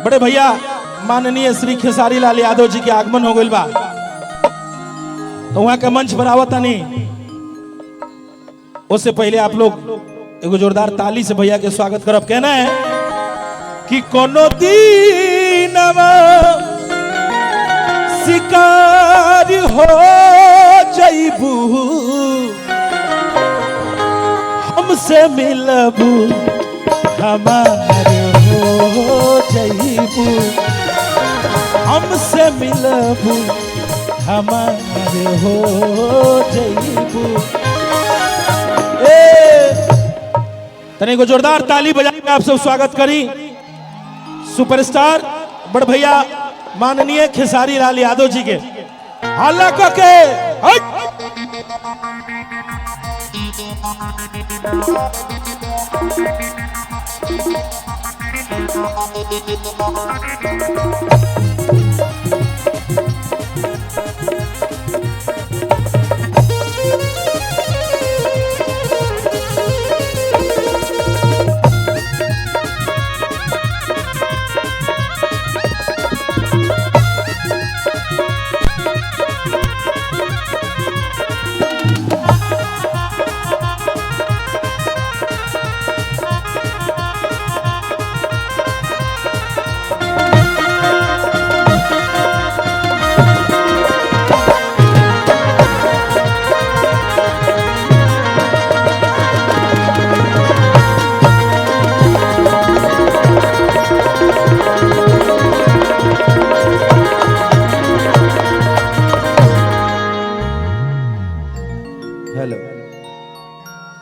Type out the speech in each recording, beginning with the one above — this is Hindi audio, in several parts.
बड़े भैया माननीय श्री खेसारी लाल यादव जी के आगमन हो गइल बा, तो वहां के मंच पर आवत नहीं। उससे पहले आप लोग एगो जोरदार ताली से भैया के स्वागत करब। कहना है कि कोनो दीनवा शिकार हो जइबू, हमसे मिलबू हमारे हो जइबू, हमसे मिलबू हमारे हो जइबू। तने को जोरदार ताली बजाई में आप सब स्वागत करी सुपरस्टार बड़ भैया माननीय खेसारी लाल यादव जी के। हल्ला के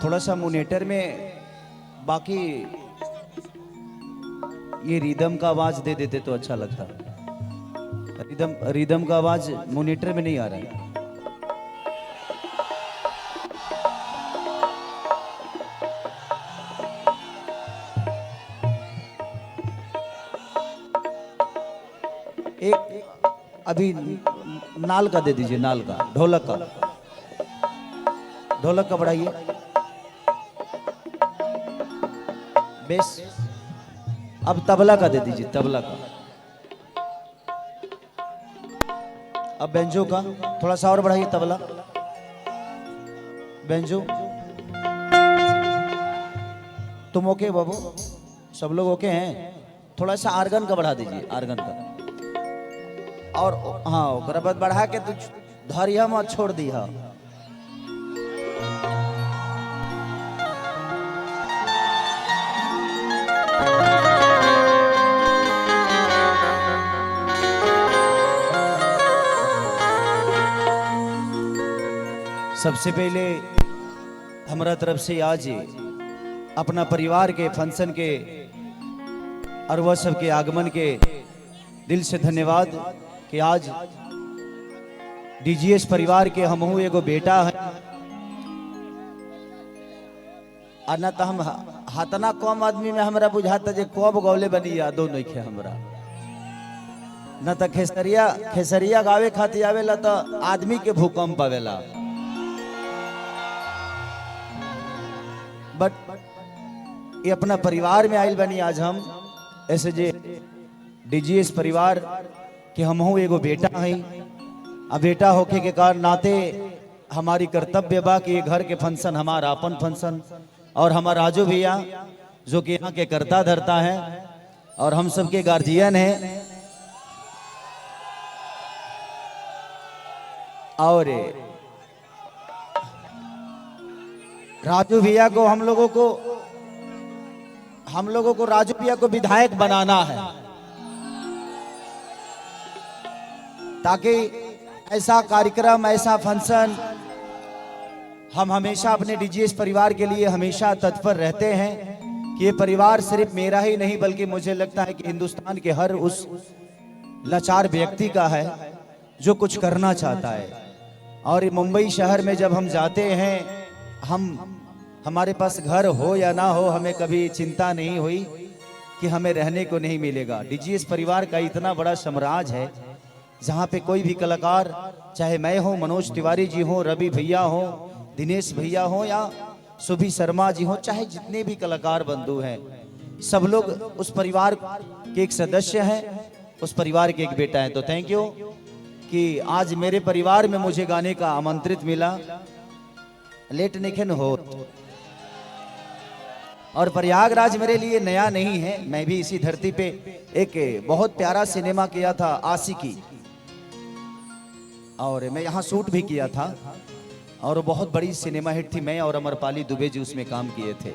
थोड़ा सा मोनेटर में बाकी ये रिदम का आवाज दे देते तो अच्छा लगता। रिदम का आवाज मोनेटर में नहीं आ रहा है। एक अभी नाल का दे दीजिए, नाल का, ढोलक का बढ़ाइए बेस। अब तबला का दे दीजिए, तबला का। अब बेंजो का थोड़ा सा और बढ़ाइए, तबला बेंजो। तुम ओके बाबू, सब लोग ओके हैं? थोड़ा सा आर्गन का बढ़ा दीजिए, आर्गन का। और हाँ ओकरा बाद बढ़ा के तू धरिया मत छोड़ दिया। सबसे पहले हमारा तरफ से आज अपना परिवार के फंक्शन के और वह सबके आगमन के दिल से धन्यवाद कि आज डीजीएस परिवार के हमहू एगो बेटा है। और न तो हम हाथना कम आदमी में हमरा बुझाता जे कब गौले बनी यादो नहीं खे हमरा। न तो खेसरिया गावे खातिर आवेला तो आदमी के भूकंप आवेला। बट ये अपना परिवार में आयल बनी आज हम ऐसे जे डीजीएस परिवार के हमहू एगो बेटा है। अब बेटा होके के कारण नाते हमारी कर्तव्य बा कि ये घर के फंक्शन हमारा अपन फंक्शन, और हमारा राजू भैया जो कि यहाँ के करता धरता है और हम सबके गार्जियन हैं। और राजू भैया को हम लोगों को राजू भैया को विधायक बनाना है, ताकि ऐसा कार्यक्रम, ऐसा फंक्शन हम हमेशा अपने डीजीएस परिवार के लिए हमेशा तत्पर रहते हैं कि ये परिवार सिर्फ मेरा ही नहीं बल्कि मुझे लगता है कि हिंदुस्तान के हर उस लाचार व्यक्ति का है जो कुछ करना चाहता है। और मुंबई शहर में जब हम जाते हैं, हमारे पास घर हो या ना हो, हमें कभी चिंता नहीं हुई कि हमें रहने को नहीं मिलेगा। डीजीएस परिवार का इतना बड़ा साम्राज्य है जहाँ पे कोई भी कलाकार, चाहे मैं हूँ, मनोज तिवारी जी हो, रवि भैया हो, दिनेश भैया हो या सुभी शर्मा जी हो, चाहे जितने भी कलाकार बंधु हैं, सब लोग उस परिवार के एक सदस्य हैं, उस परिवार के एक बेटा है। तो थैंक यू कि आज मेरे परिवार में मुझे गाने का आमंत्रित मिला। लेट निखिन हो। और प्रयागराज मेरे लिए नया नहीं है, मैं भी इसी धरती पे एक बहुत प्यारा सिनेमा किया था, आशिकी, और मैं यहाँ शूट भी किया था और बहुत बड़ी सिनेमा हिट थी। मैं और अमरपाली दुबे जी उसमें काम किए थे।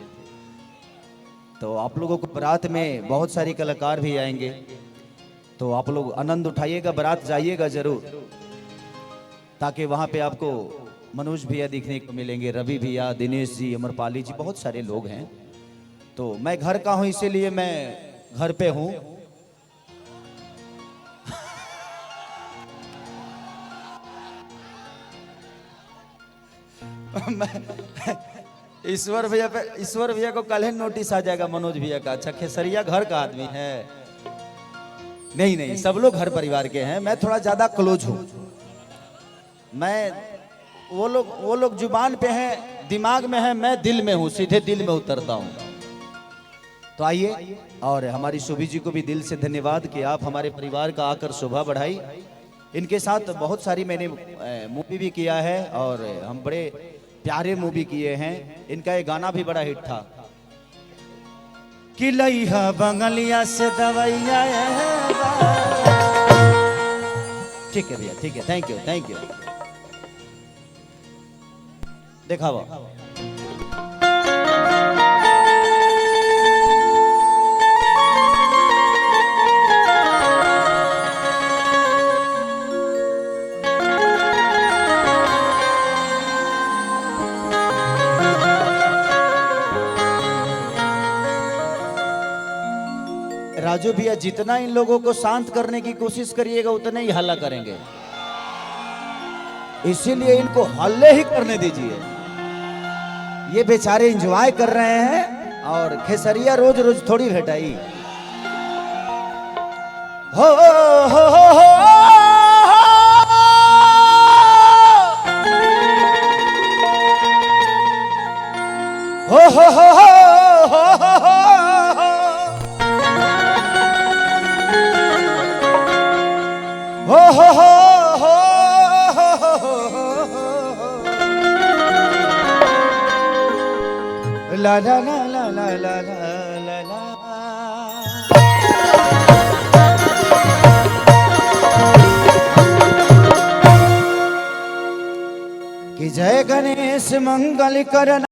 तो आप लोगों को बारात में बहुत सारे कलाकार भी आएंगे, तो आप लोग आनंद उठाइएगा, बारात जाइएगा जरूर, ताकि वहाँ पे आपको मनोज भैया दिखने को मिलेंगे, रवि भैया, दिनेश जी, अमरपाली जी, बहुत सारे लोग हैं। तो मैं घर का हूँ, इसीलिए मैं घर पे हूँ। ईश्वर भैया को कल ही नोटिस आ जाएगा मनोज भैया का। अच्छा, खेसरिया घर का आदमी है? नहीं, सब लोग घर परिवार के हैं, मैं थोड़ा ज्यादा क्लोज हूँ। मैं वो लोग जुबान पे हैं, दिमाग में है, मैं दिल में हूँ, सीधे दिल में उतरता हूँ। तो आइए, और हमारी शोभी जी को भी दिल से धन्यवाद कि आप हमारे परिवार का आकर शोभा बढ़ाई। इनके साथ बहुत सारी मैंने मूवी भी किया है और हम बड़े प्यारे मूवी किए हैं। इनका एक गाना भी बड़ा हिट था कि लइहा बंगलिया से दवाइया। ठीक है भैया, ठीक है, थैंक यू। देखा वो राजू भैया, जितना इन लोगों को शांत करने की कोशिश करिएगा उतना ही हल्ला करेंगे, इसीलिए इनको हल्ले ही करने दीजिए। ये बेचारे एंजॉय कर रहे हैं और खेसरिया रोज रोज थोड़ी भेटाई। हो ला ला ला ला ला ला ला ला। कि जय गणेश मंगल करना।